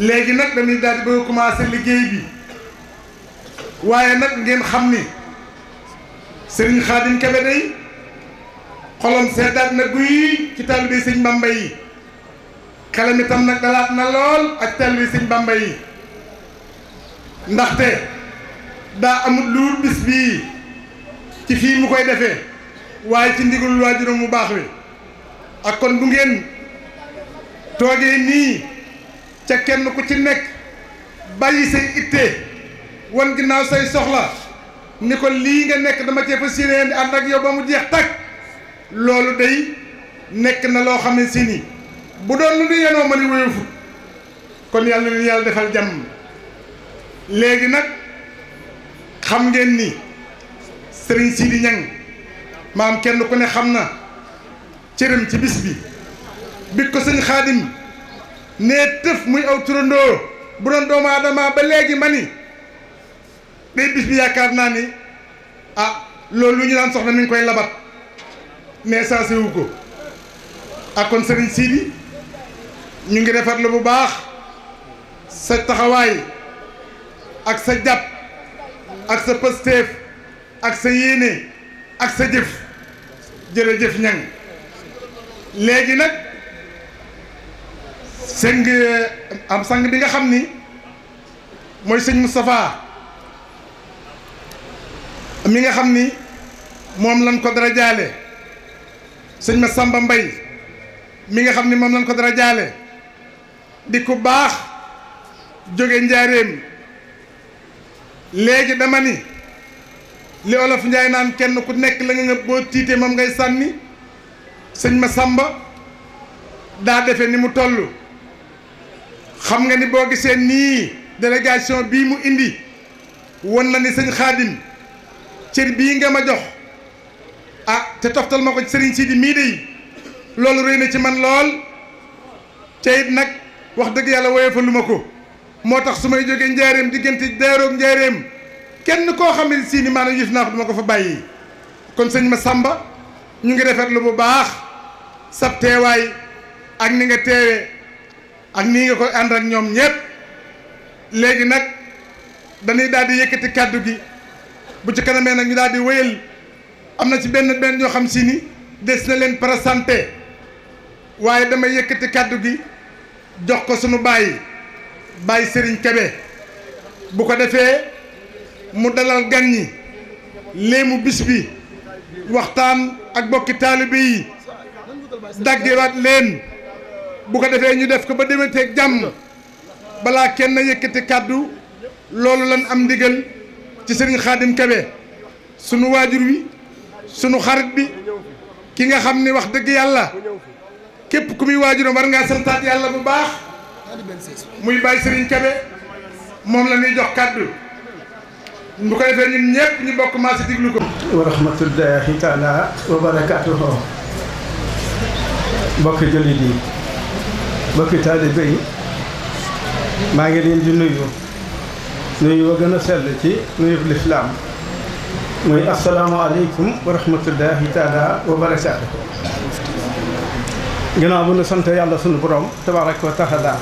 léegi nag dañuy daal di bëgg a commencé liggéey bi waaye nag ngeen xam ni Serigne Khadim Kébé day xolam seddaat na guy ci taalibe Sëñ Bamba yi xelam itam nag dalaat na lool ak taalibe Sëñ Bamba yi ndaxte daa amul luur bis bii ci fii mu koy defee waaye ci ndigalul waajuram mu baax wi ak kon bu ngeen toogee nii ca kenn ku ci nekk bàyyi say itte wan ginnaaw say soxla ni ko lii nga nekk dama cee fas yéene di ànd ak yow ba mu jeex tàkk loolu day nekk na loo xam ne si ni bu doon lu di yenoo ma ni woyofu kon yàlla na leen yàlla defal jàmm léegi nag xam ngeen ni Serigne Sidi Niang maam kenn ku ne xam na cëram ci bis bi ko sëñ Xaadim nee tëf muy aw turandoo bu doon doomu aadama ba léegi ma ni day bis bi yaakaar naa ni loolu lu ñu daan soxla mi ngi koy labat mais sensé wu ko ak kon Serigne Sidi ñu ngi rafetlu bu baax sa taxawaay ak sa jàpp ak sa pësteef ak sa yéene ak sa jëf jërëjëf Niang léegi nag sëñ am sang bi nga xam ni mooy sëñ Moustapha mi nga xam ni moom lañ ko dara jaale sëñ Massamba Mbaye mi nga xam ni moom lañ ko dara jaale di ku baax jóge njaareem léegi dama ni li olof Njaay naan kenn ku nekk la nga boo tiitee moom ngay sànni sëñ Massamba daa defe ni mu toll xam nga ni boo gisee nii délégation bii mu indi won na ni sëñ Xaadim cër bii nga ma jox te toftal ma ko Serigne Sidi mii de loolu rëy na ci man lool te it nag wax dëgg yàlla woyofalu ma ko moo tax su may jógee njaareem diggante daaroog njaareem kenn koo xam ne si ni maanaam yëf naa ko duma ko fa bàyyi kon sëñ Massamba ñu ngi rafetlu bu baax sab teewaay ak ni nga teewee ak nii nga koy ànd ak ñoom ñëpp léegi nag dañuy daal di yëkkati kàddu gi bu ci kanamee nag ñu daal di wéyal am na ci benn ñoo xam si ni des na leen présenté waaye damay yëkkati kàddu gi jox ko sunu baay Serigne Kébé bu ko defee mu dalal gan ñi léemu bis bi waxtaan ak bokki taalibe yi daggewaat leen bu ko defee ñu def ko ba demanteeg jàmm balaa kenn yëkkati kàddu loolu lan am ndigal ci Serigne Khadim Kébé sunu waajur wi sunu xarit bi ki nga xam ni wax dëgg yàlla képp ku muy waajuram war ngaa santaat yàlla bu baax muy Baye Serigne Kébé moom la ñuy jox kàddu bu ko defee ñun ñëpp ñu bokk maa si diglu ko. wa rahmatullahi taala wa barakaatuhu mbokki jullit yi mbokki taalibe yi maa ngi leen di nuyu wa gën a sell ci nuyub lislaam muy asalaamaaleykum wa rahmatullahi taala wa barakaatuhu. ginnaaw bu nu sant yàlla sunu borom tabaraka wa taala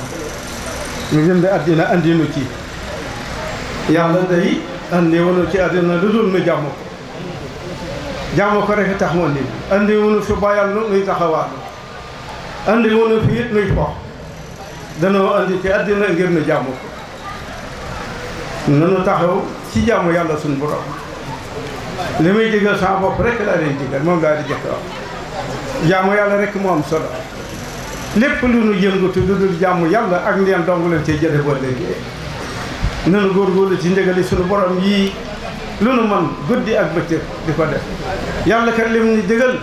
ñu jënd àddina andi nu ci yàlla day andi wonu ci àddina lu dul nu jàmm ko rek tax moo ni andi wonu fi bayal nu nuy taxawaat andi wonu fi it nuy fo danoo andi ci àddina ngir nu jàmm ko nanu taxaw ci jàmm yàlla sunu borom li muy digal sama bopp rek laa leen digal moom laa di jëkk wax jàmm yàlla rek moo am solo lépp lu nu yëngatu lu dul jàmm yàlla ak ndeen dong leen cee jële boo léegi nanu góorgóorlu ci ndigali sunu borom yii lu nu man guddi ak bëccëg di ko def yàlla kat lim ni digal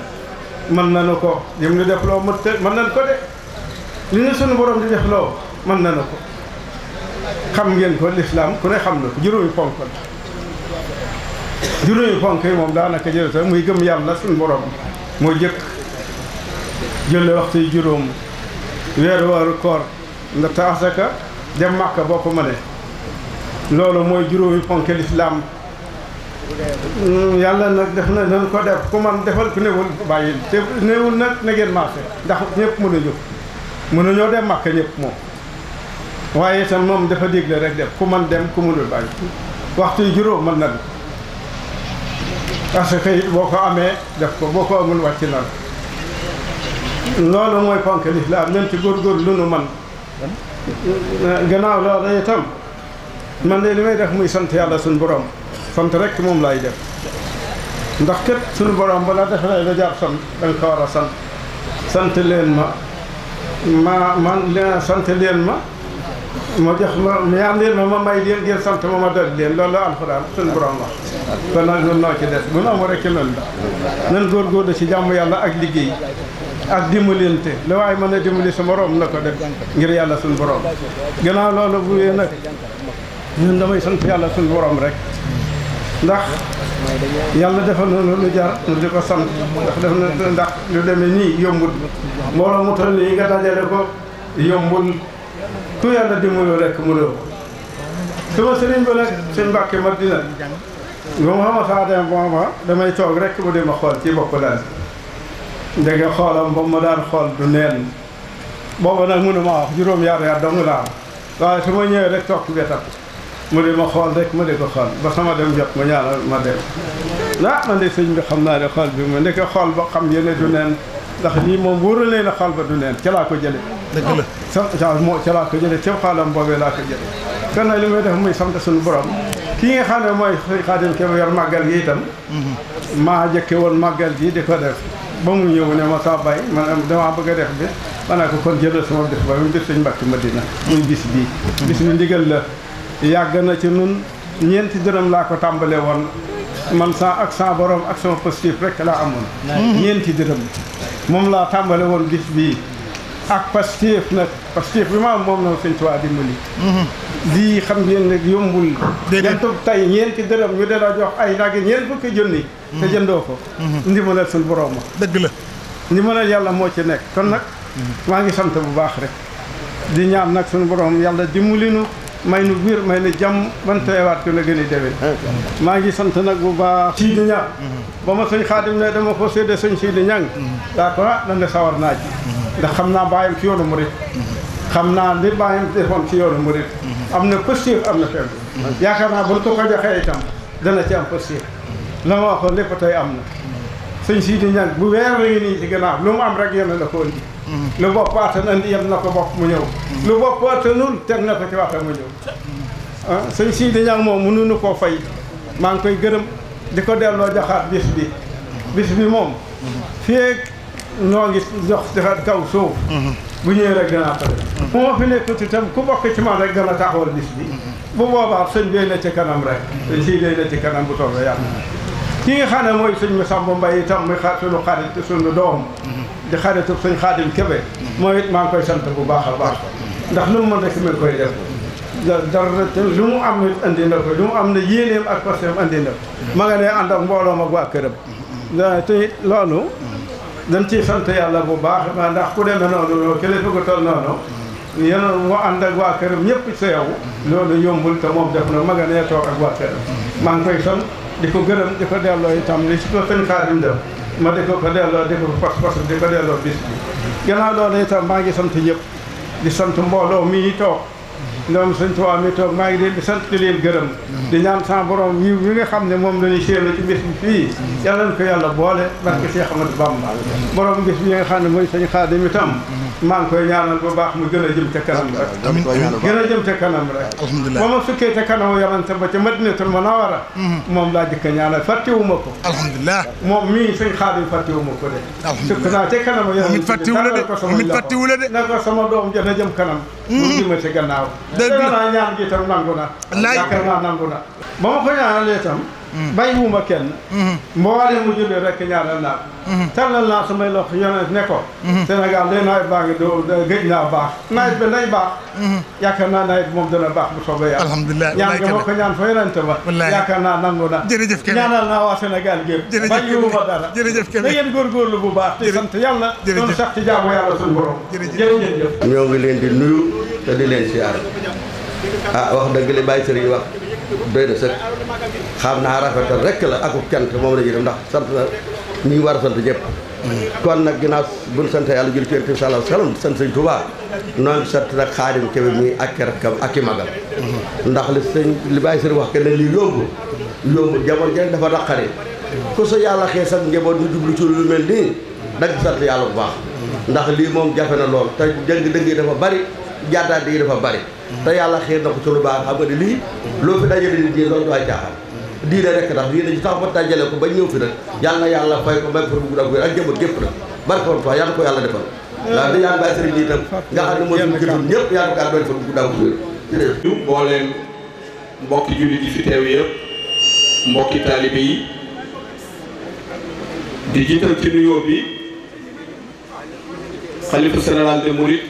mën nanu ko lim ni def loo mën nan ko de li nu sunu borom di def loo mën nanu ko xam ngeen ko lislaam ku ne xam na ko juróomi ponk yi moom daanaka jël sax muy gëm yàlla sunu borom moo jëkk jëlle waxtu yu juróom weeru koor nga taasaka dem màkka boo ko mënee loolu mooy juróomi ponk lislaam yàlla nag def na nan ko def ku man defal ku newul bàyyi te newul nag na ngeen marché ndax ñëpp mën a jóg mën a ñoo dem màkka ñëpp moom waaye itam moom dafa digle rek def ku man dem ku mënul bàyyi waxtu yi juróom mën na parce que it boo ko amee def ko boo ko amul wàcc na loolu mooy ponk lislaam leen ci góorgóor lu nu man gannaaw loolu itam man de li may def muy sant yàlla suñu borom sant rek moom laay def ndax kat suñu borom ba la defalee la jaar sant da nga ko war a sant leen sant leen ma jox ma ñaan leen ma may leen ngeen sant ma dal leen loolu la alxuraan suñu borom wax kon nag ñun noo ci des bu nu amu rek ci loolu la nan góorgóorlu ci jàmm yàlla ak liggéey ak dimbalante la waaye mën a dimbali sa morom na ko def ngir yàlla suñu borom gannaaw loolu bu yee nag ñun damay sant yàlla suñu borom rek ndax yàlla defal na lu jar nu di ko sant ndax def na ndax lu demee nii yombul mbooloo mu toll nii nga dajale ko yombul ku yàlla dimbaloo rek mënoo ko suma sëriñ ba nag sëñ Mbàkke Madina ba ma xama saa dem boma damay toog rek mu dema xool ci bopp daal ndege xoolam ba ma daan xool du neen booba nag mënu ma wax juróom-yaar yaa dong laa waaye su ma ñëwee rek toog wetam mu di ma xool rek ma di ko xool ba sama dem jot ma ñaanal ma dem man de sëñ bi xam naa ne xool bi ma ndeke xool ba xam yéene du neen ndax lii moom wóoru leen a xool ba du neen ca laa ko jële dëgg la moo ca laa ko jële ca xoolam boobee laa ko jële kon nag li may def muy sant suñu borom kii nga xam ne mooy sëñ Xaadim Kebe yor màggal gi itam maa jëkke woon màggal gi di ko def ba mu ñëw ne ma sa bay man damaa bëgg a def bi ma ne ko kon jëlal sama bis ba mu bis sëñ Mbàkke Madina muy bis bii bis bi ndigal la yàgg na ci nun ñeenti dërëm laa ko tàmbale woon man ak sa borom ak sama positif rek laa amoon ñeenti dërëm moom laa tàmbale woon bis bii ak positif nag positif bi ma am moom na sëñ Tuubaa dimbali lii xam ngeen ne yombul jantub tey ñeenti dërëm ñu de la jox ay nag ñeent fukki junni te jëndoo ko ndimbalal suñu borom ma dëgg la ndimbalal yàlla moo ci nekk kon nag maa ngi sant bu baax rek di ñaan nag suñu borom yàlla dimbali nu may nu biir may nu jàmm ban teewaat ko na gën a déwén maa ngi sant nag bu baax Sidi Ñang ba ma sëñ Xaadim ne dama ko séddee sëñ Sidi Ñang daa ko dan de sawar naa ji ndax xam naa bàyyam ci yoonu murit xam naa li bàyyam defoon ci yoonu murit am na positif am na faible yaakaar naa buñ ko ko joxee itam dana ci am positif la ma waxoon lépp tey am na sëñ Sidi Ñang bu weer la ngi nii ci gannaaw lu mu am rek yenn la ko indi lu bopp attan andi yem na ko bopp mu ñëw lu bopp attanul teg na ko ci waxta mu ñëw sëñ Sidi Ñang moom mënuñu koo fay maa ngi koy gërëm di ko delloo joxaat bis bi moom fii ñoo ngi jox defar kaw suuf bu ñëwee rek danaa ko def bu ma fi nekkut itam ku bokk ci man rek dana taxawal bis bi bu boobaa sëñ bi na ci kanam rek sëñ Sidi na ci kanam bu toobee yàlla ki nga xam ne mooy sëñ Masamba Mbaye itam muy sunu xarit sunu doom di xaritu sëñ Xaadim Kebe mooy it maa ngi koy sant bu baax a baax ndax lu mu mën rek mi koy def dara lu mu am it andi na ko lu mu am ne yéeneem ak postem andi na ko ma nga ne ànd ak mbooloom ak waa këram te loolu dañ ciy sant yàlla bu baax ndax ku demee noonu kilifa gu toll noonu yéen mu ànd ak waa këram ñëpp sa yow loolu yombul te moom def na ma nga ne toog ak waa këram maa ngi koy sant di ko gërëm di ko delloo itam li si ko sëñ Xaadim def ma di ko delloo di ko pas di ko delloo bis bi gannaaw loolu itam maa ngi sant ñëpp di sant mbooloo mii toog ñoom sëñ Tuubaa mi toog maa ngi leen di sant di leen gërëm di ñaan sama borom yi nga xam ne moom la ñuy séenu ci bis bi fii yàlla na ko yàlla boole barke Cheikh Ahmadou Bamba borom bis bi nga xam ne mooy sëñ Xaadim itam maa ngi koy ñaanal bu baax mu gën a jëm ca kanam rek gën a jëm ca kanam rek ba ma sukkee ca kanam yonante ba ca Madinatul Munawwara moom laa jëkk a ñaanal fàttewuma ko alhamdulilah moom mii sëñ Xaadim fàttewuma ko de sukk naa ca kanam yonante ko na ko sama doom jën a jëm kanam mu jëma ca gannaaw danaa ñaan gi itam nangu na yaakaar naa nangu na ba ma ko ñaanalee itam bàyyiwuma kenn mboole mu julli rek ñaanal naa tàllal naa samay loxo yonent ne ko Sénégal day nawet baa ngi doo gëj naa baax nawet bi day baax yaakaar naa nawet moom dana baax bu soobee yàlla alhamdulilah ñaan nga ma ko ñaan fa yonent ba yaakaar naa nangu na jërëjëf Kébé ñaanal naa waa Sénégal gépp bàyyiwuma dara jërëjëf Kébé da ngeen góorgóorlu bu baax te sant yàlla doon sax ci jaamu yàlla suñu borom jërëjëf ñoo ngi leen di nuyu te di leen siyaar wax dëgg li Baye Serigne wax doy na sëkk xam naa rafetal rek la akub cant moom la ñuy def ndax sant na ñi war a sant ñëpp kon nag ginnaaw buñ sant yàlla jël ci Yonent bi sallallahu alayhi wasallam sant sëñ Touba noo ngi sant nag Xaadim Kebe muy ak rakkam ak i magam ndax li bàyyi sëriñ wax ke ne lii yomb jamono jële dafa naqari ku sa yàlla xee sax njaboot ñu jublu ci lu mel nii da nga sant yàlla bu baax ndax lii moom jafe na lool te dëgg yi dafa bari jàddaat yi dafa bari te yàlla xeer na ko ci lu baax xam nga ne lii loo fi dajale nit ñi loolu du ay caaxaan diine rek ndax diine ci tax ba dajale ko ba ñëw fi nag yàlla na yàlla fay ko may ko bu ak wér ak jëmbat gépp nag barke woon yàlla ko yàlla defal waaw di ñaan bàyyi sëriñ bi itam nga xam ne moo suñu jëtul ñëpp yàlla ko yàlla defal bu ak wér ñu mbooleem mbokki jullit yi fi teew yëpp mbokki taalibe yi di jiital ci nuyoo bi xalifa général des mourides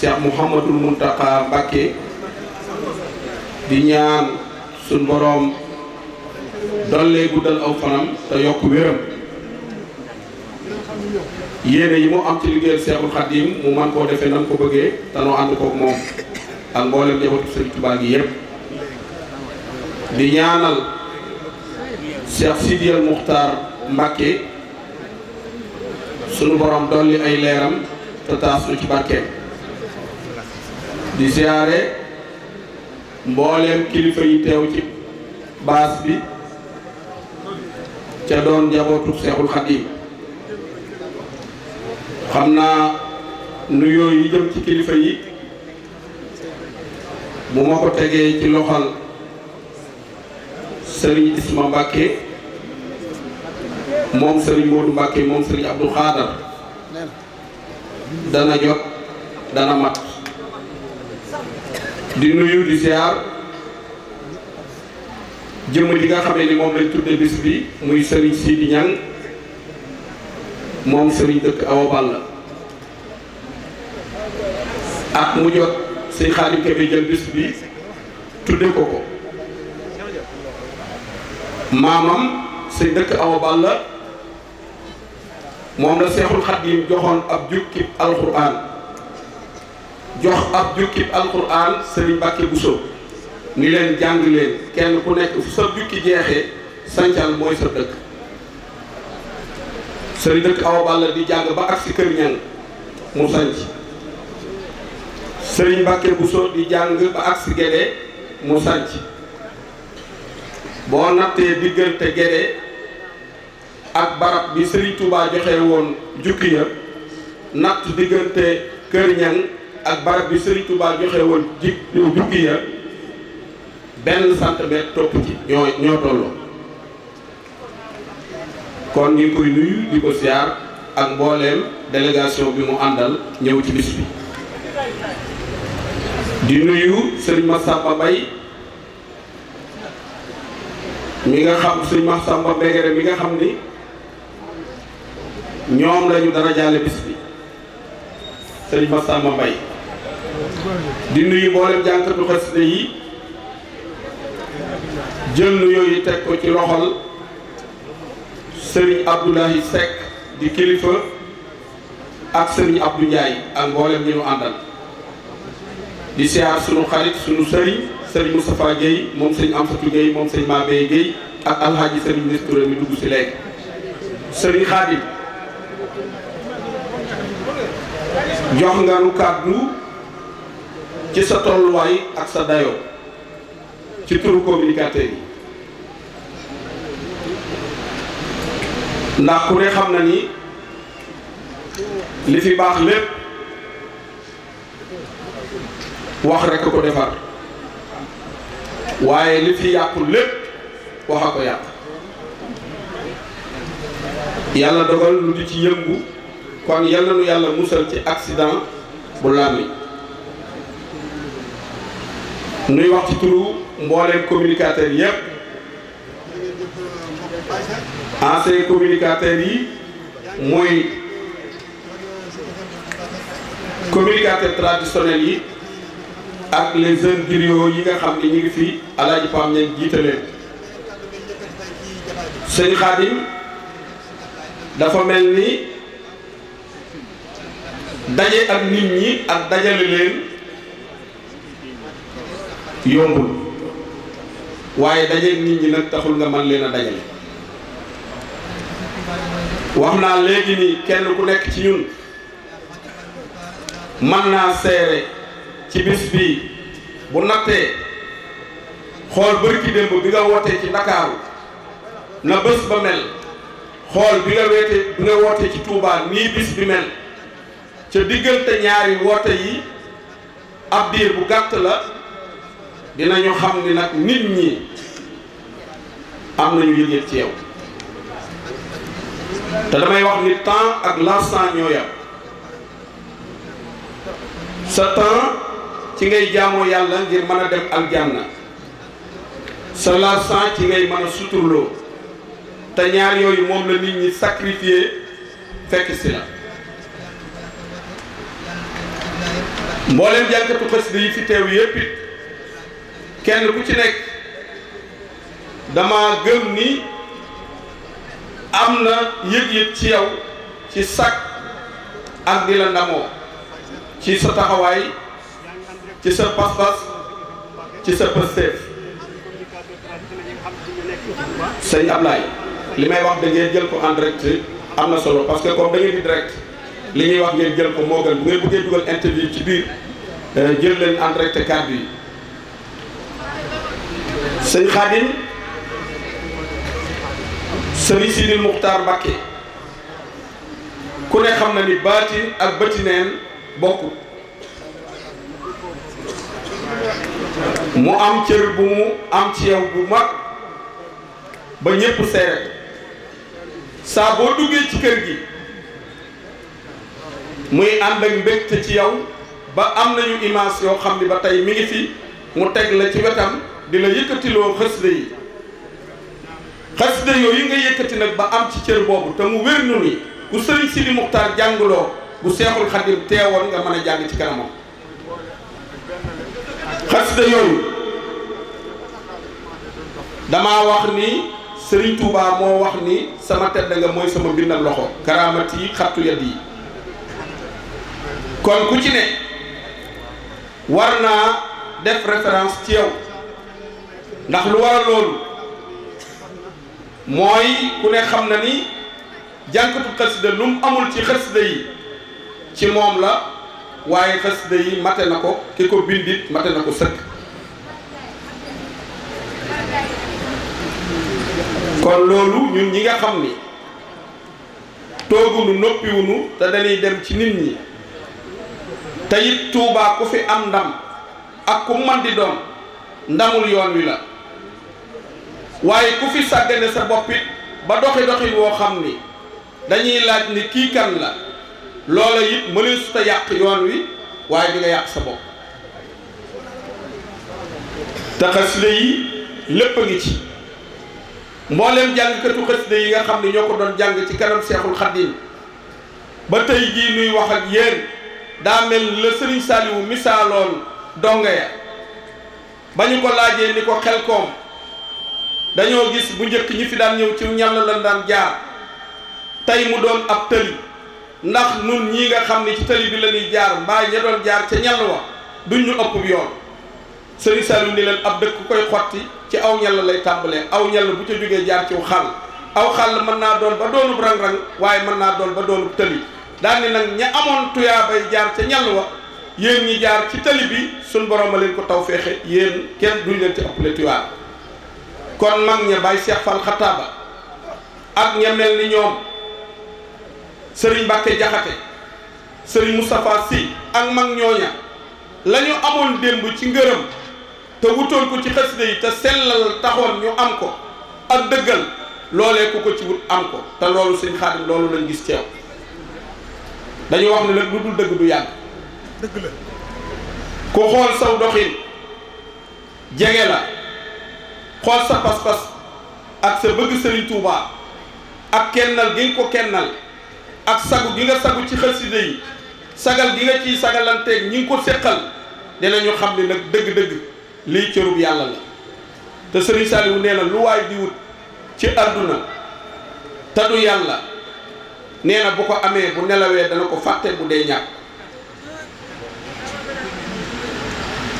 Cheikh Mouhamadoul Mountakha Mbacké di ñaan suñ boroom dollee guddal aw fanam te yokk wéram yéene yi mu am ci liggéeyal Cheikhul Khadim mu man koo defee nan ko bëggee te noo ànd kook moom ak mboolem njabootu Sëriñ Tuubaa gi yépp di ñaanal Cheikh Sidi El Muxtaar Mbacké sunu borom dolli ay leeram te taas nu ci barkeem di siyaare mbooleem kilifa yi teew ci baas bi ca doon njabootu Seexul Xadiim xam naa nuyoo yi jëm ci kilifa yi bu ma ko tegee ci loxal Sëriñ Isma Mbacké moom Sëriñ Moodu Mbacké moom Sëriñ Abdou Khadar dana jot dana mat di nuyu di siyaar jëmm ji nga xamee ni moom lañ tudde bis bi muy Sëriñ Sidi Ñang moom Sëriñ dëkk Awa Balla ak mu jot Sëriñ Xaadim Kebe jël bis bi tudde ko ko maamam Sëriñ dëkk Awa Balla moom la Seexul Xadiim joxoon ab jukkib alxuraan jox ab jukkib alxuraan Sëriñ Mbàkke Buso ni leen jàng leen kenn ku nekk fu sa jukki jeexee sancal mooy sa dëkk Sëriñ dëkk Awa Balla di jàng ba ak si kër ñang mu sanc Sëriñ Mbàkke Buso di jàng ba ak si Gédé mu sanc boo nattee diggante Gédé ak barab bi Sëriñ Touba joxe woon jukki ya natt diggante kër ñang ak barab bi Sëriñ Touba joxe woon jukki ya benn centimètre topp ci ñoo tolloo kon ñu ngi koy nuyu di ko siyaar ak mbooleem délégation bi mu àndal ñëw ci bis bi di nuyu Sëriñ Massamba Mbaye mi nga xam Sëriñ Massamba Mbegere mi nga xam ni ñoom lañu dara jàlle bis bi Sëriñ Massamba Mbaye di nuyu mboolem jànkatu xasida yi jël nu yooyu teg ko ci loxol Sëriñ Abdoulahi Seck di kilifa ak Sëriñ Abdou Ndiaye ak mboolem ñi ñu àndal di siyaar sunu xarit sunu Sëriñ Moustapha Guèye moom Sëriñ Amsatou Guèye moom Sëriñ Mabé Guèye ak alxaaji Sëriñ ministre mi dugg si léegi Sëriñ Xaadim jox nga nu kàddu ci sa tolluwaay ak sa dayoo ci turu communicateur yi ndax ku ne xam na ni li fi baax lépp wax rekk ko defar waaye li fi yàqu lépp wax a ko yàq yàlla dogal lu di ci yëngu kon yàlla nu yàlla musal ci accident bu làmmi nuy wax ci turu mbooleem communicateur yépp ancien communicateurs yi muy communicateurs traditionnels yi ak les jeunes griots yi nga xam ne ñu ngi fi Alaaji Pam ñeen jiite leen Sëñ Xaadim dafa mel ni daje ak nit ñi ak dajale leen yombul waaye daje ak nit ñi nag taxul nga mën leen a dajale wax naa léegi ni kenn ku nekk ci ñun mën naa seere ci bis bi bu nattee xool bërki démb bi nga wootee ci Ndakaaru na bés ba mel xool bi nga wootee ci Touba nii bis bi mel ca diggante ñaari woote yi ab diir bu gàtt la dinañu xam ni nag nit ñi am nañu yëg-yëg ci yow te damay wax ni temps ak l'instant ñoo yam sa temps ci ngay jaamoo yàlla ngir mën a dem aljanna sa l'instant ci ngay mën a suturloo te ñaar yooyu moom la nit ñi sacrifier fekk si la mboolem jànkatu xasida yi fi teew yépp it kenn ku ci nekk dama gëm ni am na yëg-yëg ci yow ci sag ak di la ndamoo ci sa taxawaay ci sa pas-pas ci sa pësteef sëñ Ablaye li may wax da ngeen jël ko en direct am na solo parce que comme da ngeen di direct li ñuy wax ngeen jël ko moo gën bu ngeen bëggee dugal interview ci biir jël leen en direct kàddu yi sëñ Khadim sëriñ Sidil Muxtaar Mbakke ku ne xam na ni baatin ak bëtineen bokk mu am cër bu mu am ci yow bu mag ba ñépp seere saa boo duggee ci kër gi muy ànd ak mbégte ci yow ba am nañu image yoo xam ni ba tey mi ngi fi mu teg la ci wetam di la yëkkatiloo xasida yi xasida yooyu nga yëkkati nag ba am ci cër boobu te mu wér nu ni ku sëriñ Sidi Muxtaar jànguloo bu Seexul Xadim teewoon nga mën a jàng ci kanamam xasida yooyu damaa wax ni Sëriñ Tuubaa moo wax ni sama tedd nga mooy sama bindam loxo karaamat yi xattu yad yi kon ku ci ne war naa def référence ci yow ndax lu waral loolu mooy ku ne xam na ni jànkatu xasida lu mu amul ci xasida yi ci moom la waaye xasida yi mate na ko ki ko bindit mate na ko sëkk kon loolu ñun ñi nga xam ni toogunu noppiwunu te dañuy dem ci nit ñi te it Tuubaa ku fi am ndam ak ku man di doon ndamul yoon wi la waaye ku fi sàggane sa boppit ba doxi doxin woo xam ni dañuy laaj ni kii kan la loola it mëneesu ta yàq yoon wi waaye di nga yàq sa bopp te xasida yi lépp a ngi ci mbooleem jàngkatu xasida yi nga xam ne ñoo ko doon jàng ci kanam Seexul Xaddim ba tey jii nuy wax ak yéen daa mel la Sëriñ Saaliwu misaaloon donga ya ba ñu ko laajee ni ko Xelkom dañoo gis bu njëkk ñi fi daan ñëw ci ñàll lan daan jaar tey mu doon ab tëli ndax nun ñii nga xam ne ci tëli bi la ñuy jaar mbaa ña doon jaar ca ñàll wa duñ ñu ëpp yoon Sëriñ Saaliwu ni leen ab dëkk ku koy xotti ci aw ñàll lay tàmbalee aw ñàll bu ca jógee jaar ci xàll aw xàll mën naa doon ba doonub rang-rang waaye mën naa doon ba doonub tëli daal ni nag ña amoon tuyaa bay jaar ca ñàll wa yéen ñi jaar ci tëli bi suñ borom a leen ko taw feexe yéen kenn duñ leen ci ëppale tuyaa kon mag ña Baay Seex Fall Xataaba ak ña mel ni ñoom Sëriñ Mbàkke Jaxate Sëriñ Moustapha Sy ak mag ñooña la ñu amoon démb ci ngërëm te wutoon ko ci xasida yi te sellal taxoon ñu am ko ak dëggal loolee ku ko ci wut am ko te loolu Sëñ Xaadim loolu lañ gis ceew dañu wax ne nag lu dul dëgg du yàgg dëgg la ku xool saw doxin jege la xool sa pas-pas ak sa bëgg Sëriñ Tuubaa ak kennal gi nga ko kennal ak sagu gi nga sagu ci xasida yi sagal gi nga ciy sagalanteeg ñi ngi ko séqal dinañu xam ne nag dëgg-dëgg lii cërub yàlla la te Sëriñ Saaliwu nee na lu waay di wut ci àdduna te du yàlla nee na bu ko amee bu nelawee dana ko fàtte bu dee ñàkk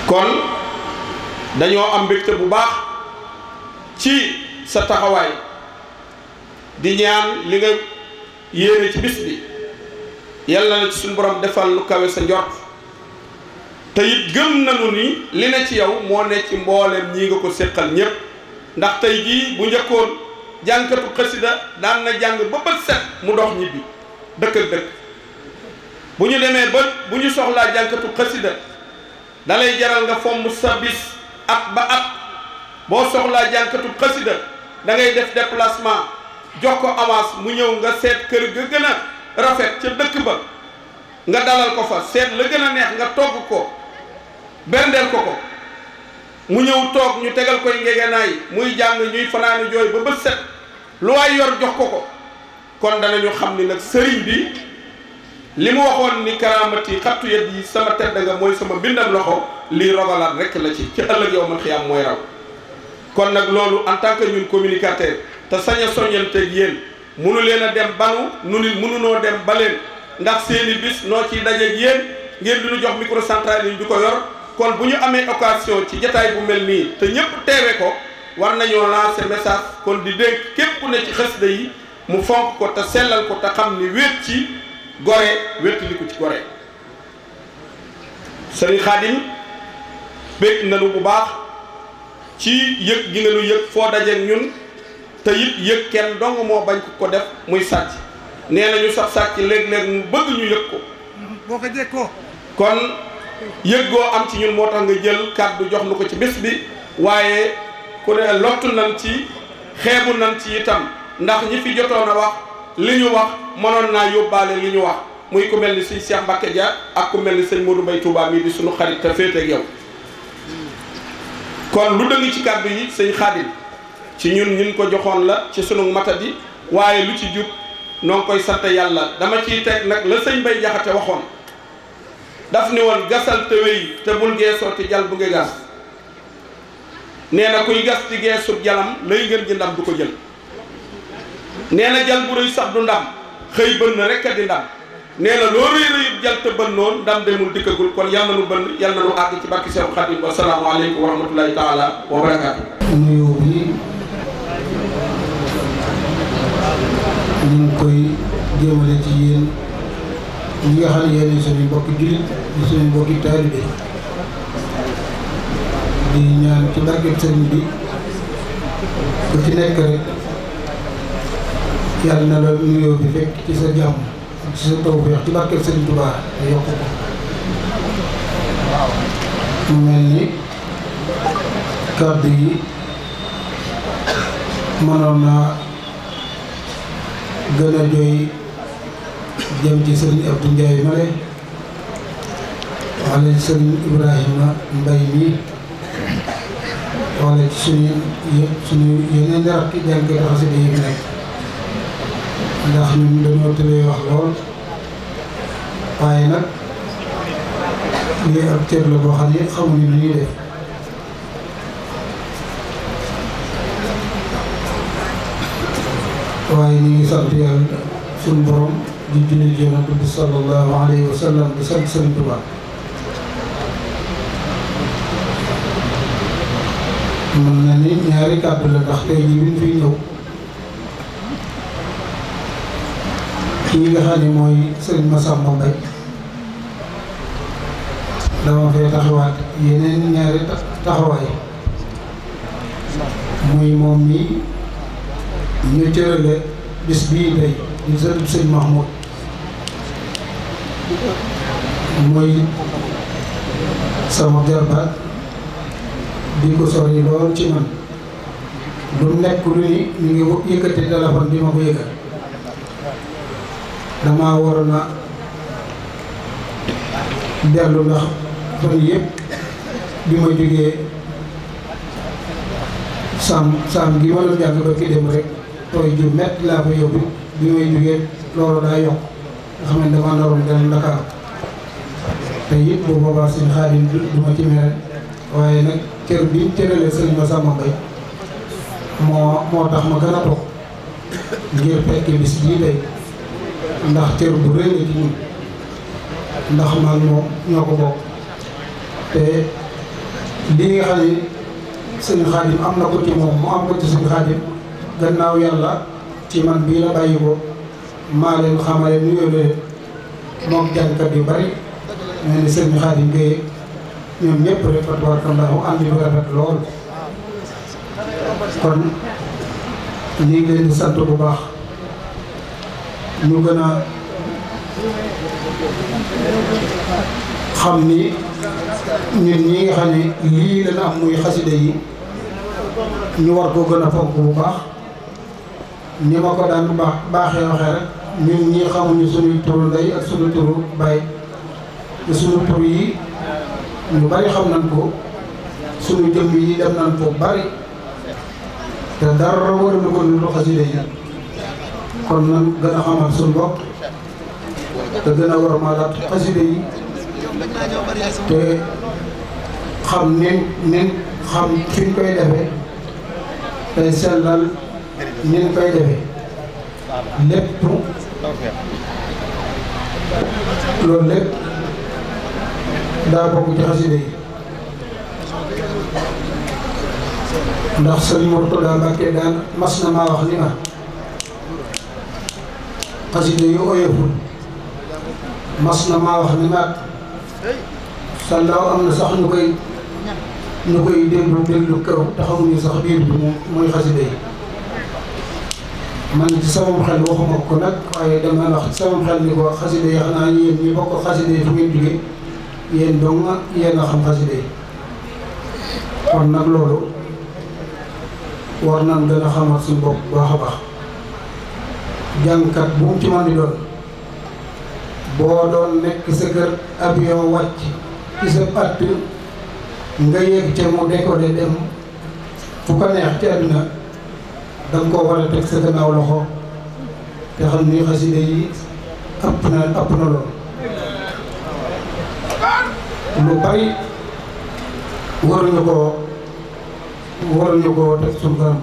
kon dañoo am mbégte bu baax ci sa taxawaay di ñaan li nga yéene ci bis bi yàlla na ci suñu borom defal lu kawe sa njort te it gëm nañu ni li ne ci yow moo ne ci mboolem ñii nga ko séqal ñépp ndax tey jii bu njëkkoon jàngkatu xasida daan na jàng ba bët set mu dox ñibbi dëkk ak dëkk bu ñu demee ba bu ñu soxlaa jàngkatu xasida dalay jaral nga fomm sa bis at ba at boo soxlaa jàngkatu xasida da ngay def déplacement jox ko avance mu ñëw nga seet kër ga gën a rafet ca dëkk ba nga dalal ko fa seet la gën a neex nga togg ko berndeel ko ko mu ñëw toog ñu tegal koy ngegenaay muy jàng ñuy fanaani jooy ba bët set lu waay yor jox ko ko kon danañu xam ni nag sëriñ bi li mu waxoon ni karaamati xattu yet yi sama tedd nga mooy sama mbindam loxo lii rogalaat rek la ci ëllëg yow man xiyaam mooy raw kon nag loolu en tant que ñun communicateur te sañ a soññanteeg yéen munu leen a dem banu nu nit mënunoo dem ba leen ndax seeni bis noo ciy dajeeg yéen ngeen duñu jox microcentrale yi du ko yor kon bu ñu amee occasion ci jataay bu mel nii te ñëpp teewe ko war nañoo lancer message kon di dénk képp ku ne ci xasida yi mu fonk ko te sellal ko te xam ni wéet ci gore wéetali ko ci gore sëriñ Xaadim bég nañu bu baax ci yëg gi nga nu yëg foo dajeeg ñun te it yëg kenn dong moo bañ ko def muy sàcc nee nañu sax sàcc léeg-léeg mu bëgg ñu yëg ko boo ko jekkoo kon yëg goo am ci ñun moo tax nga jël kàddu jox nu ko ci bés bi waaye ku ne lottu nan ci xeebu nan ci itam ndax ñi fi jotoon a wax li ñu wax mënoon naa yóbbaale li ñu wax muy ku mel ni sëñ Cheikh Mbacke Dia ak ku mel ni sëñ Modou Mbaye Touba mii di suñu xarit te féeteeg yow kon lu dëng ci kàddu yi sëñ Xaadim ci ñun ko joxoon la ci sunu matadi waaye lu ci jub noo ngi koy sant yàlla dama ciy teg nag la sëñ Bay Jaxate waxoon daf ni woon gasal te wéy te bul geesoo ti jal bu nga gas nee na kuy gas ci geesub jalam lay ngeen ji ndam du ko jël nee na jal bu rëy sax du ndam xëy bënn rek a di ndam nee na loo rëy rëyub jal te bën noonu ndam demul dikkagul kon yal na nu bënn yal na nu àgg ci barki Seex Xaadim wa salaamu aleykum wa rahmatullahi taala wa barakaatu. nuyoo bi ñu ngi koy jéemale ci yéen ñi nga xam ne yéen suñu mbokki jullit di suñu mbokki taalibe di ñaan ci barkeb sëriñ bi ku ci nekk rek yàlla na la nuyoo bi fekk ci sa jàmm ci sa tawfeex ci barkeb sëriñ Tuubaa te yokk ko mu mel ni kàddu yi mënoon naa gën a jooy jëm ci sëriñ Abdou Ndiaye Male wala ci sëriñ Ibrahima Mbaye mii wala ci suñu yeneen rakk jàngkati xasida yi nekk ndax ñun dañoo tëlee wax lool waaye nag lii ab cër la boo xam ne xamuñu lu ñuy def waaye ñu ngi sant yàlla suñu borom di julli ci Yonent bi sallallahu alayhi wa sallam di sant Sëriñ Tuubaa mën na ni ñaari kàddu la ndax tey jii bi ñu fiy ñëw kii nga xam ne mooy Sëriñ Massamba Mbaye dama fee taxawaat yeneen ñaari taxawaay muy moom mi ñu cërale bis bii tey di sëriñ sëñ Mahmoud muy sama jarbaat di ko sori lool ci man lu nekk lu ni ñu ngi yëkkati téléphone bi ma ko yëkkat damaa waroon a dellu ndax fan yëpp bi ma jógee saam gi ma doon jàng ba ki dem rek tooy ju metti laa ko yóbbu bi may jógee loolu daa yokk nga xam ne dama naroon dem Dakar te it bu boobaa sëñ Xaadim du ma ci mere waaye nag cër bi cëralee sëñ Massamba Mbaye moo tax ma gën a toog ngir fekke bis bii tey ndax cër bu rëy la ci ñun ndax maag moom ñoo ko bokk te lii nga xam ne sëñ Xaadim am na ko ci moom mu am ko ci sëñ Xaadim gannaaw yàlla ci man bii la bàyyi ko maa leen xamale nuyoo leen moom jàngkat yu bari mel ni sëñ Xaadim Gueye ñoom ñëpp rek fa tabarakallahu ànd bi rafet lool kon ñu ngi leen di sant bu baax ñu gën a xam ni ñun ñi nga xam ne lii lañ am muy xasida yi ñu war koo gën a fonk bu baax ni ma ko daan baaxee waxee rek ñun ñi xamuñu suñuy turu ndey ak suñu turu baay te suñu tur yi ñu bari xam nañ ko suñu jëmm yi dem nañ ko bari te dara waralu ko lu xasida yi kon nan gën a xamal suñu bopp te gën a war a maalaat xasida yi te xam nin xam fi ñu koy defee tey sellal ni ñu koy defee lépp loolu lépp daa bokk ci xasida yi ndax sëñ Murtada Mbàkke daan mas na maa wax ni ma xasida yu oyoful mas na maa wax ni ma sàllaaw am na sax ñu koy déglu kaw te xamuñu sax biir bi moom mooy xasida yi man ci sama xel waxuma ko nag waaye dama wax sama xel ni ko xasida yi xanaa yéen ñi bokk xasida yi fu ngeen jógee yéen dong yéen a xam xasida yi kon nag loolu war nañ gën a xamal suñu bopp baax a baax jàngkat bu mu ci mën di doon boo doon nekk sa kër avion wàcc ci sa att nga yegg ca mu décollé dem fu ko neex ci àdduna da nga koo war a teg sa gannaaw loxo te xam ni xasida yi ëpp na lool lu bari waruñu koo teg suñu kanam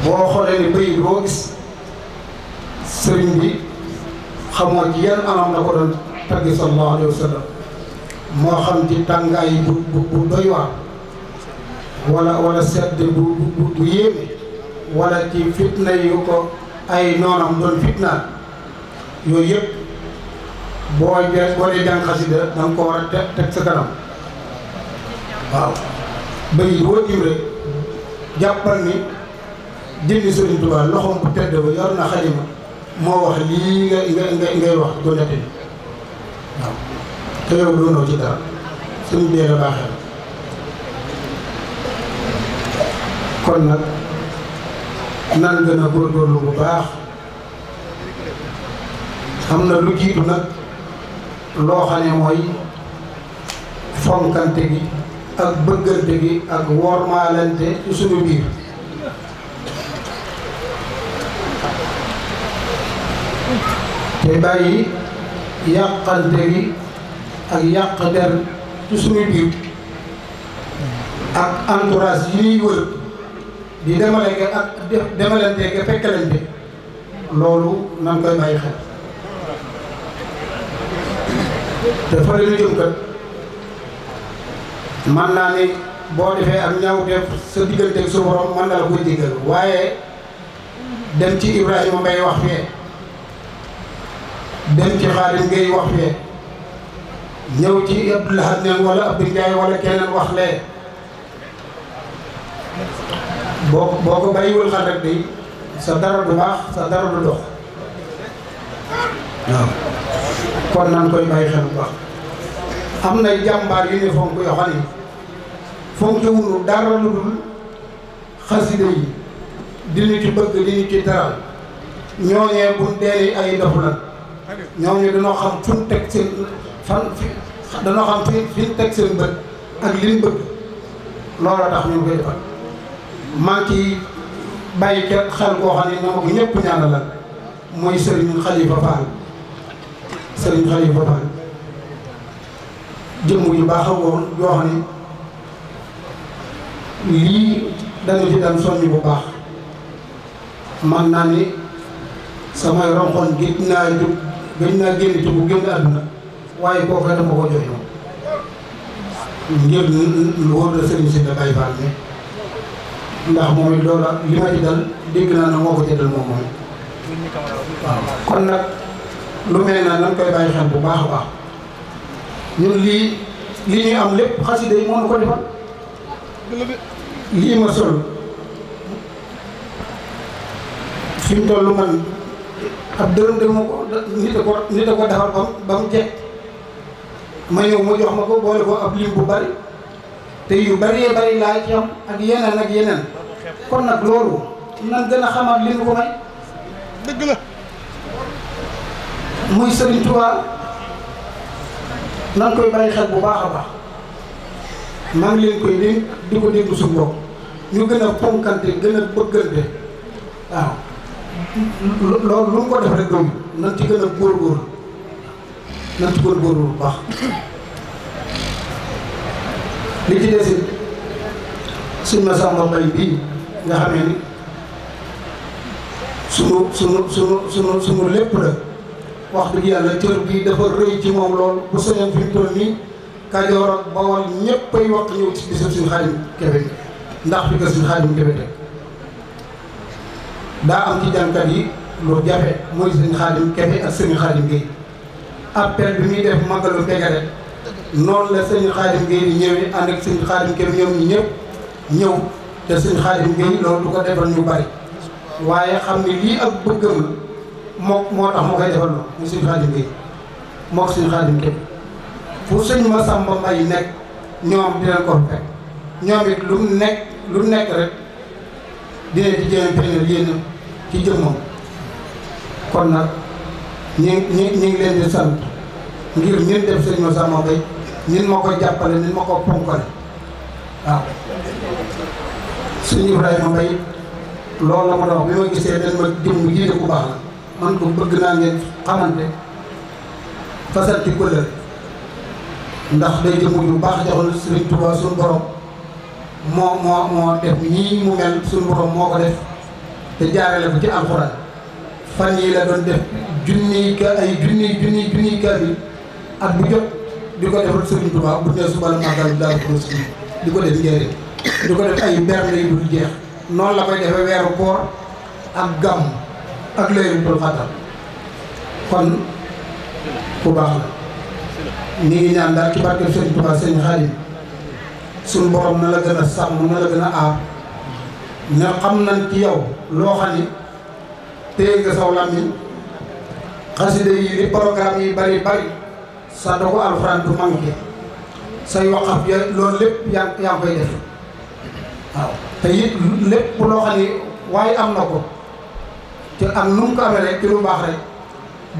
boo xoolee ni bëy boo gis sëriñ bi xamoo ci yan anam la ko doon taggi sallallahu alayhi wa sallam moo xam ci tàngaay bu doy waar wala sedd bu yéeme wala ci fitna yu ko ay noonam doon fitnaan yooyu yëpp boo dee jàng xasida da nga ko war a teg sa kanam waaw bëy boo dim rek jàppal ni jëndi Sëriñ Tuubaa loxoom bu tedd ba yor na xalima moo wax lii ngay wax donate bi waaw te yow doonoo ci dara suñu bee la baaxee kon nag nan gën a góorgóorlu bu baax xam na lu jiitu nag loo xam ne mooy fonkante gi ak bëggante gi ak wormaalante ci suñu biir te bàyyi yàqante gi ak yàq der ci suñu biir ak entourage yi ñuy wër di demaleke ak demalante ke fekkalante loolu nan koy bàyyi xel te fa lañu jëm kat man naa ni boo defee ak ñaaw def sa digganteeg su borom mën na la koy jéggal waaye dem ci Ibrahima Mbaye wax fee dem ci Xaadim Gueye wax fee ñëw ci Abdoulaye Neen wala Abdou Ndiaye wala keneen wax lee boo ko bàyyiwul xel rek day sa dara du baax sa dara du dox waaw kon nan koy bàyyi xel bu baax am na jàmbaar yu ne fonk yoo xam ne fonk wunu dara lu dul xasida yi di ñu ci bëgg di ñu ci teral ñooñee buñ dee ay dof lan ñooñu dañoo xam fu ñu teg seen dañoo xam fi ñu teg seen bët ak li ñu bëgg loolu tax ñu koy defal maa ngi bàyyi xel koo xam ne ñoo ko ñëpp ñaanal mooy Serigne Khalifa Fall Serigne Khalifa Fall jëmm yu baax a woon yoo xam ne lii dañu ci daan soññ bu baax man naa ni samay ronxoon gëj naa génn ci bu génn àdduna waaye kooku dama ko jooy ngir lu wóor la Serigne Sida Baye Fall ne ndax moom it loola li ma ci dal dégg naa ne moo ko ci dal moom waaw kon nag lu mel na nan koy bàyyi xel bu baax a baax ñun li ñuy am lépp xasida yi moo nu ko defal lii ma sol fi mu toll man ab dërëm de ma ko nit a ko defar ba mu jekk ma ñëw mu jox ma ko boole ko ab lim bu bari te yu bëree bëri laa ci am ak yeneen kon nag loolu nan gën a xamaat li nu ko may dëgg la muy Serigne Touba nan koy bàyyi xel bu baax a baax maa ngi leen koy dénk di ko dégg suñu bopp ñu gën a fonkante gën a bëggante waaw loolu lu mu ko def rek doom nan ci gën a góorgóorlu nan ci góorgóorlu bu baax li ci des it suñ ma sàmba mbay bii nga xamee ni sunu lépp la wax dëgg yàlla cër bii dafa rëy ci moom lool bu soñoon fi mu toll nii Kajoor ak Bawol ñëpp ay wax ñëw ci bisab suñu Xaadim Kebe ndax fi ko suñu Xaadim Kebe teg daa am ci jànkat yi lu jafe mooy suñu Xaadim Kebe ak suñu Xaadim Gueye appel bi muy def màggalu Mbegere noonu la sëñ Xaadim Gueye di ñëwee ànd ak sëñ Xaadim Kebe ñoom ñi ñëpp ñëw te sëñ Xaadim Gueye loolu du ko defal ñu bari waaye xam ni lii ak bëggam la moo tax moo koy defal loolu muy sëñ Xaadim Gueye moo ko sëñ Xaadim Kebe fu sëñ Masamba Mbay nekk ñoom dinañ ko fekk ñoom it lu nekk rek dinañ ci jéem peñal yéen ci jëmmam kon nag ñi ngi leen di sant ngir ñun def sëñ Masamba Mbay ñun ma ko jàppale ñun ma ko ponkale waaw sëñ Ibrahima Mbay loolu la ma doon wax bi ma gisee dañ ma jëmm jiite ku baax la man ko bëgg naa ngeen xamante fasal ci kóllëre ndax day jëmm ju baax joxoon Sëriñ Tuubaa suñu borom moo def ñii mu mel suñu borom moo ko def te jaarale ko ci alxuraan fan yii la doon def junniy ka bi at bu jot di ko defal Sëriñ Tuubaa bu ne suba la màggal daal ko di ko def njëriñ di ko def ay berne yu dul jeex noonu la koy defee weeru koor ak gàmm ak Laylatul Qadr kon ku baax la ñu ngi ñaan daal ci barke Sëriñ Tuubaa sëñ Xaadim suñu borom na la gën a sàmm na la gën a aar ne xam nañ ci yow loo xam ni téye nga saw làmmiñ xasida yi li programme yi bari sa dogu alxuraan du manqué say waqaf ya loolu lépp yaa ngi koy def waaw te it lépp loo xam ni waaye am na ko te ak nu mu ko amee rek ci lu baax rek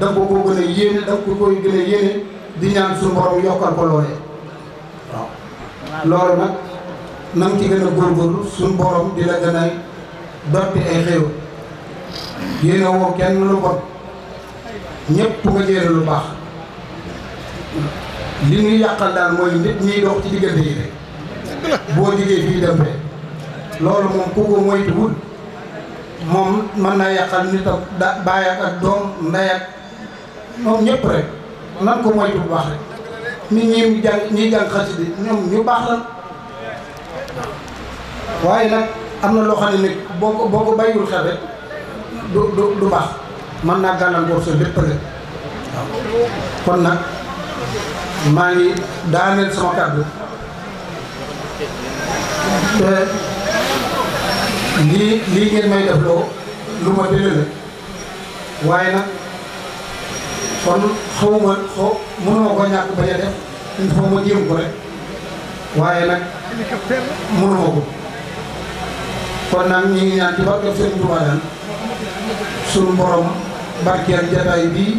da nga ko gën a yéene da nga ko koy gën a yéene di ñaan suñu borom yokkal ko loolee waaw loolu nag na nga ci gën a góorgóorlu suñu borom di la gën a dotti ay xéew yéene woo kenn lu bon ñëpp nga jéene lu baax li ñuy yàqal daal mooy nit ñiy dox ci diggante yi rek boo liggéey fii dem fee loolu moom ku ko moytuwul moom mën naa yàqal nit ak baay ak doom ndey ak moom ñëpp rek nan ko moytu bu baax rek nit ñi jàng xasida ñoom ñu baax la waaye nag am na loo xam ne nag boo ko bàyyiwul xel rek du baax mën naa gàllankoor sa lépp rek waaw kon nag maa ngi daaneel sama kàddu te lii ngeen may def loo lu ma délé la waaye nag kon mënuma ko ñàkk bañ a def il faut ma jéem ko rek waaye nag mënuma ko kon nag ñi ngi ñaan ci barkeb Sëriñ Tuubaa daal suñu borom barkeel jataay bii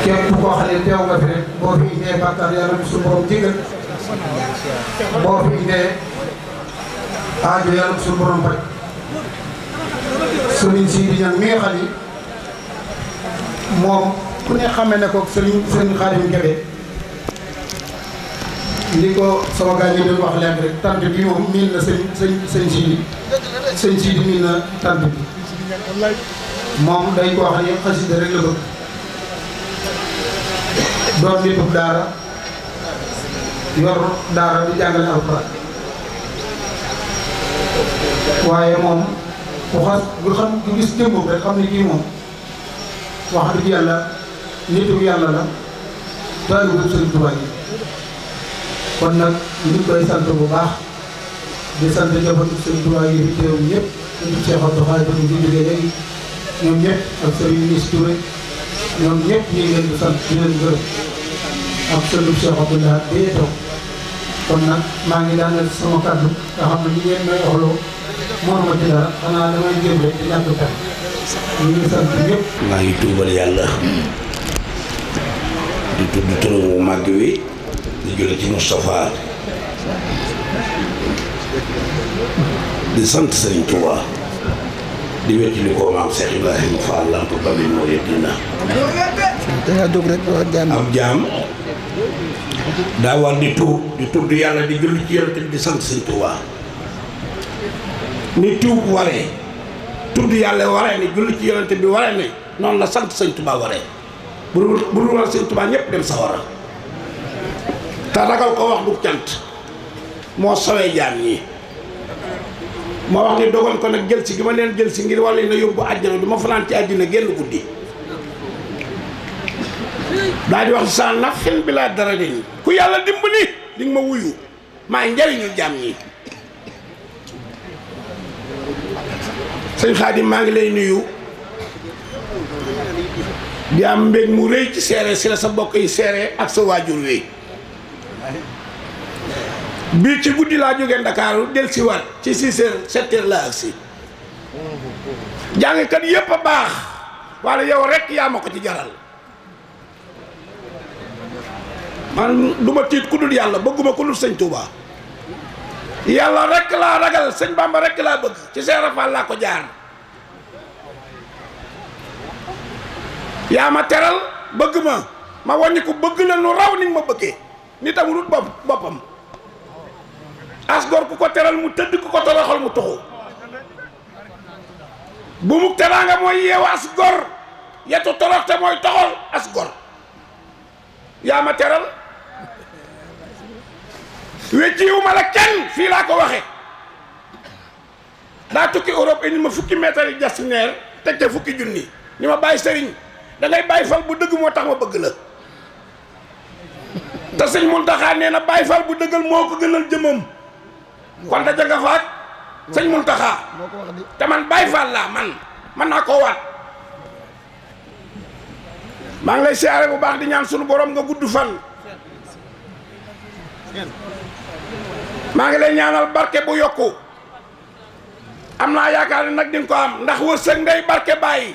képp koo xam ne teew nga fi rek boo fi indee bàkkaar yàlla bi suñu borom jégal boo fi indee aajo yàlla bi suñu borom faj sëriñ si di ñan mi nga xam ni moom ku ne xamee ne ko sëriñ Xaadim Kebe li ko sama gars yi doon wax léegi rek tant bi moom miin na sëñ Sidi miin na tant bi moom day ko wax ni xasida rek la bëgg doon nitub daara yor daara di jàngale alxuraan waaye moom ku xas bu xam bu gis jëmmam rek xam ne kii moom wax dëgg yàlla nitu yàlla la taalibu Sëriñ Tuubaa yi kon nag ñu ngi koy sant bu baax di sant njabootu Sëriñ Tuubaa yi fi teew ñëpp ñu Cheikh Abdou Khadre di jógee léegi ñoom ñëpp ak Sëriñ Miss Touré ñoom ñëpp ñu ngi leen di sant di leen gërëm ak sëriñ Cheikh Abdoulaye bee toog kon nag maa ngi daaneel sama kàddu nga xam ne li ngeen may waxloo mënuma ci dara xanaa damay jëm rek di ñàkk pexe ñu ngi sant ñëpp. maa ngi tuubal yàlla di tudd turam wu màgg wi di jële ci Moustapha di sant Sëriñ Tuubaa di wetti li ko maam Cheikh Ibrahima Fall lamp babil moo yëg dina ab jaam daa war di tudd yàlla di julli ci yàlla di sant Sëriñ Tuubaa ni tuub waree tudd yàlla waree ni julli ci yonent bi waree ne noonu la sant Sëriñ Tuubaa waree bu dul war Sëriñ Tuubaa ñëpp dem sawara te ragal ko wax du cant moo sawee jaam ñi ma wax ni dogal ko nag jël si gi ma leen jël si ngir wàll na yóbbu àjjana du ma fanaan ci àddina génn guddi daa di wax si sa nafin bi laa dara din ku yàlla dimbali di nga ma wuyu maa njariñu jaam ñi sëñ Xaadim maa ngi lay nuyu di am mbég mu rëy ci seere si la sa bokk yi seere ak sa waajur wi bii ci guddi laa jógee Ndakaaru del si waat ci 6 heures 7 heures laa agsi jàngkat yépp a baax walla yow rekk yaa ma ko ci jaral man du ma tiit ku dul yàlla bëgguma ku dul sëñ Touba yàlla rekk laa ragal sëñ Bamba rekk laa bëgg ci Seera Fall laa ko jaar yaa ma teral bëgg ma wàññi ko bëgg la lu raw ni nga ma bëggee nit amul boppam asgor ku ko teral mu tëdd ku ko toroxal mu tuxu bu mu teraanga mooy yeewu asgor yetu toroxte mooy toxal asgor yaa ma teral wecciwu ma la kenn fii laa ko waxe daa tukki Europe indi ma fukki mètre yi jasneer teg te fukki junni ni ma bàyyi sëriñ da ngay bàyyi fal bu dëgg moo tax ma bëgg la te sëñ Muntaxa nee na bàyyi fal bu dëggal moo ko gënal jëmam kon da janga faat sëñ Muntaxa te man Baay Faal laa man naa koo waat maa ngi lay siyaare bu baax di ñaan sunu borom nga gudd fan maa ngi lay ñaanal barke bu yokku am naa yaakaar ne nag di nga ko am ndax wërsëg ndey barke bàyyi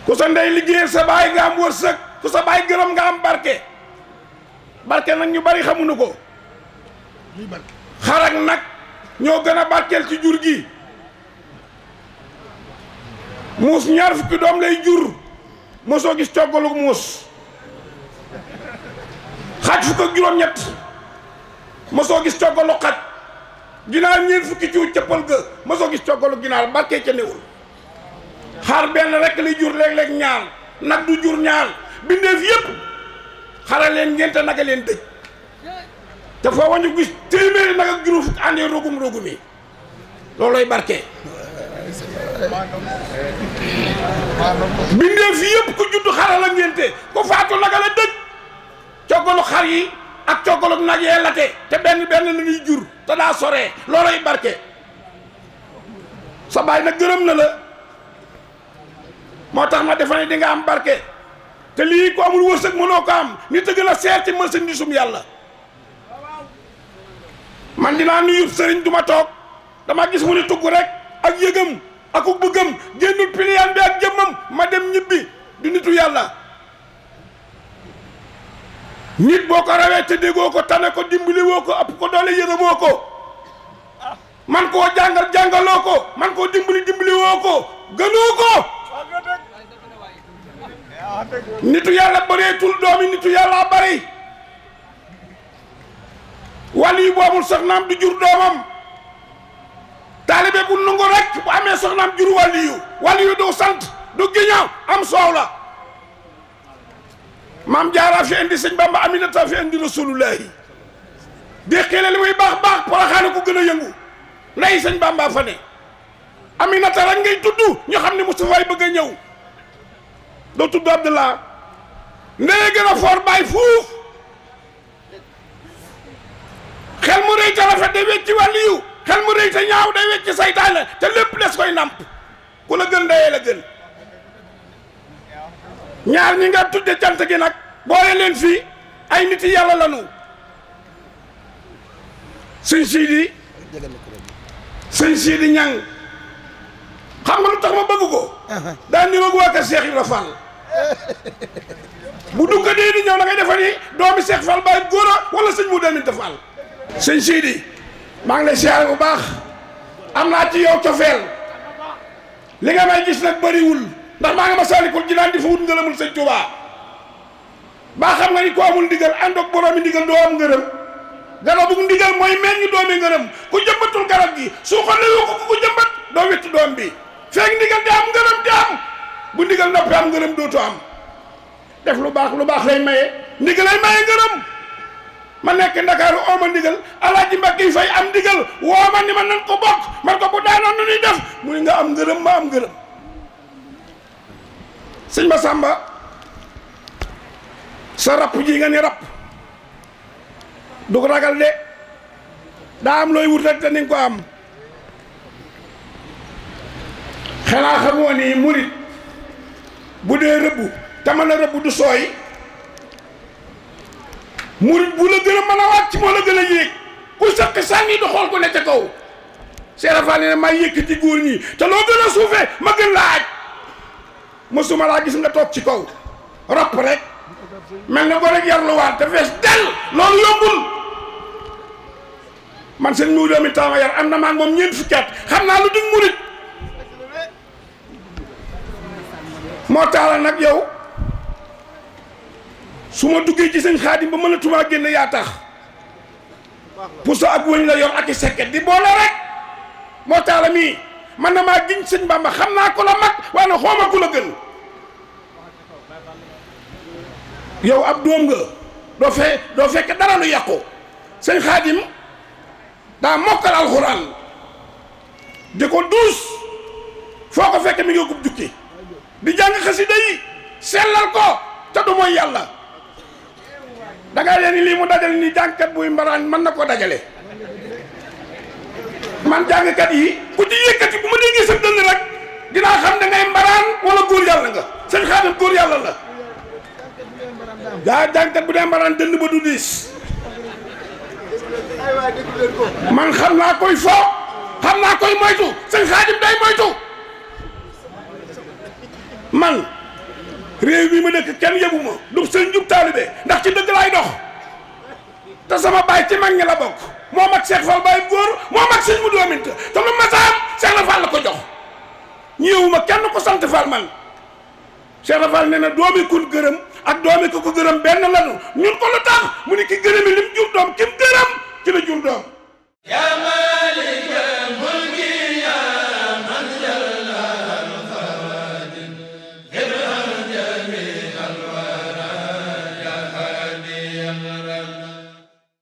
ku sa ndey liggéeyal sa baay nga am wërsëg ku sa baay gërëm nga am barke nag ñu bari xamuñu ko xarak nag ñoo gën a barkeel ci jur gi muus ñaar fukki doom lay jur mosoo gis coggalu muus xaj fukk ak juróom-ñett mosoo gis coggalu xaj ginaar ñeent fukki ciw cëppal ga mosoo gis coggalu ginaar barke ca newul xar benn rek lay jur léeg-léeg ñaar nag du jur ñaar bindeef yépp xara leen ngente naga leen dëj te foo wañu gis téeméeri nag ak juróom fukk àndee rogum yi looloy barke bindeef yépp ku judd xara la ngente ku faatu naga la dëj coggalu xar yi ak coggalu nag yee late te benn la ñuy jur te daa soree looloy barke sa baay nag gërëm na la moo tax ma defa ne di nga am barke te lii ko amul wërsëg mënoo ko am nit a gën a seer ci marchandisum yàlla man dinaa nuyu sëriñ duma toog dama gis mu ni tugg rek ak yëgam ak bëggam génnul piliyaan bi ak jëmmam ma dem ñibbi du nitu yàlla nit boo ko rawee te déggoo ko tane ko dimbali woo ko ëpp ko doole yërëmoo ko man koo jàngaloo ko man koo dimbali woo ko gënoo ko nitu yàlla bëreetul doomi nitu yàlla bëri wàll yi bu amul soxnaam du jur doomam taalibe bu nungu rek bu amee soxnaam jur wàll yu du sant du giñaw am soow la maam Jaara fi indi sëñ Bamba Aminata fi indi rasulullahi di xile li muy baax Poroxaane ko gën a yëngu nday sëñ Bamba fa ne Aminata rek ngay tudd ñu xam ne Moustapha bëgg a ñëw doo tudd Abdallah ndeye gën a foor baay fuuf xel mu rëy te rafet day wecci wàllu yu xel mu rëy te ñaaw day wecci saytaane te lépp des koy namp ku la gën ndeyee la gën ñaar ñi nga tudde cant gi nag boole leen fii ay nit yàlla lanu sëñ Sidi ñang xam nga lu tax ma bëgg ko daa niroog waa kër Cheikh Ibra Fall bu dugga dee di ñëw da ngay defa ni doomi Cheikh Fall Baye góora wala sëñ mu deminta Fall sëñ Sidi maa ngi lay siyaare bu baax am naa ci yow cofeel li nga may gis nag bëriwul ndax maa nga ma Masaalikul Jinaan di fa wut ngërëmul sëñ Tuubaa baa xam nga ni ko amul ndigal ànd ak boroomi ndigal doo am ngërëm garabu ndigal mooy meññ doomi ngërëm ku jëmbatul garab gi su ko lewu ko ku jëmbat doo wettu doom bi feeg ndigal di am ngërëm di am bu ndigal noppi am ngërëm dootu am def lu baax lay maye ndigal lay maye ngërëm ma nekk Ndakaaru ooma ndigal Alaaji Mbàkke yi fay am ndigal woo ma ni ma nan ko bokk man ko bu daanoon nu ñuy def mu ni nga am ngërëm ma am ngërëm sëñ Masamba sa rapp ji nga ni rapp du ko ragal de daa am looy wut rek te ni nga ko am xanaa xamoo ni murit bu dee rëbbu te mën a rëbbu du sooy murit bu la gën a mën a wàcc moo la gën a yéeg ku sëq sànni du xool ku ne ca kaw Cheikh Fall ne may yëkkati góor ñi te loo gën a suufee ma gën laa aj mësuma laa gis nga toog ci kaw rapp rek mel na ko rek yarluwaat te fees del loolu yombul man seen mu doomi taama yar am na maa moom ñeent fukki at xam naa lu dig murit moo taala nag yow su ma duggee ci sëñ Xaadim ba mënatumaa génn yaa tax puso ak wëñ la yor ak i sekket di boole rek moo taala mii man na maa giñ sëñ Bamba xam naa ko la mag waaye na xooma ku la gën yow ab doom nga doo fekk dara lu yàqu sëñ Xaadim daa mokkal alxuraan di ko duus foo ko fekk mi ngi gub jukki di jàng xasida yi sellal ko te du mooy yàlla da ngay leen ni lii mu dajale ni jàngkat buy mbaraan mën na koo dajale man jàngkat yi ku ci yëkkati bu ma déggee sa dënn rek dinaa xam ne ngay mbaraan wala góor yàlla nga sëñ Xaadim góor yàlla la daa jàngkat bu dee mbaraan dënn ba du diis man xam naa koy fo xam naa koy moytu sëñ Xaadim day moytu man réew mi ma dëkk kenn yëbu ma du sëñ jub taalibe ndax ci dëgg laay dox te sama baay ci mag ñi la bokk moo mag Cheikh Fall Baye góor moo mag sëñ mu doominta te lu masaam Cheikh la Fall la ko jox ñëwuma kenn ko sant Fall man Cheikh la Fall nee na doomi kun gërëm ak doomi ko gërëm benn lanu ñun ko lu tax mu ni ki gërëmi lim jur doom kim gërëm ci la jur doom